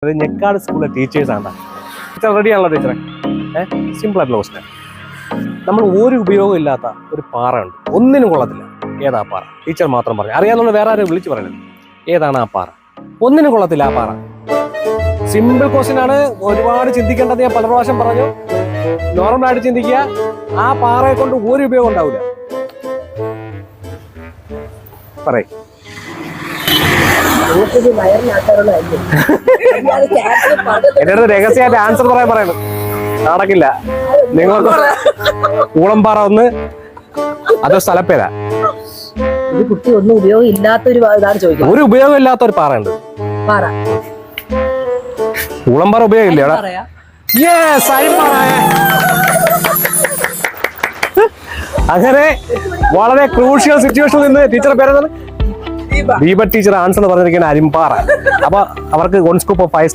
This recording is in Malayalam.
അത് ഞെക്കാട് സ്കൂളിലെ ടീച്ചേഴ്സാണ്. ടീച്ചർ റെഡിയാണല്ലോ ടീച്ചറെ? സിമ്പിൾ ആയിട്ടുള്ള ക്വസ്റ്റ്യൻ. നമ്മൾ ഒരു ഉപയോഗം ഇല്ലാത്ത ഒരു പാറ ഉണ്ട്, ഒന്നിനും കൊള്ളത്തില്ല. ഏതാ പാറ? ടീച്ചർ മാത്രം പറഞ്ഞു. അറിയാന്നുള്ള വേറെ ആരും വിളിച്ചു പറയുന്നത്. ഏതാണ് ആ പാറ? ഒന്നിനും കൊള്ളത്തില്ല ആ പാറ. സിമ്പിൾ ക്വസ്റ്റ്യൻ ആണ്, ഒരുപാട് ചിന്തിക്കേണ്ടത് ഞാൻ പല പ്രാവശ്യം പറഞ്ഞു. നോർമലായിട്ട് ചിന്തിക്കുക. ആ പാറയെ കൊണ്ട് ഒരു ഉപയോഗം ഉണ്ടാവില്ല. പറയും എന്റെ അടുത്ത് രഹസ്യമായിട്ട് ആൻസർ പറയുന്നു. നടക്കില്ല. നിങ്ങൾക്ക് ഊളംപാറ ഒന്ന്, അതോ സ്ഥലപ്പേരാ? കുട്ടി ഒന്നും ഉപയോഗം ഇല്ലാത്തൊരു ഇതാണ് ചോദിക്കുന്നത്. ഒരു ഉപയോഗം ഇല്ലാത്ത ഒരു പാറ ഉണ്ട്. ഊളംപാറ ഉപയോഗമില്ല. അങ്ങനെ വളരെ ക്രൂഷ്യൽ സിറ്റുവേഷനിൽ നിന്ന് ടീച്ചറെ പേരെന്താണ്? ദീപ ടീച്ചർ ആൻസർ പറഞ്ഞിരിക്കുന്ന അരിമ്പാറ. അപ്പൊ അവർക്ക് 1 സ്കൂപ്പ് ഓഫ് 5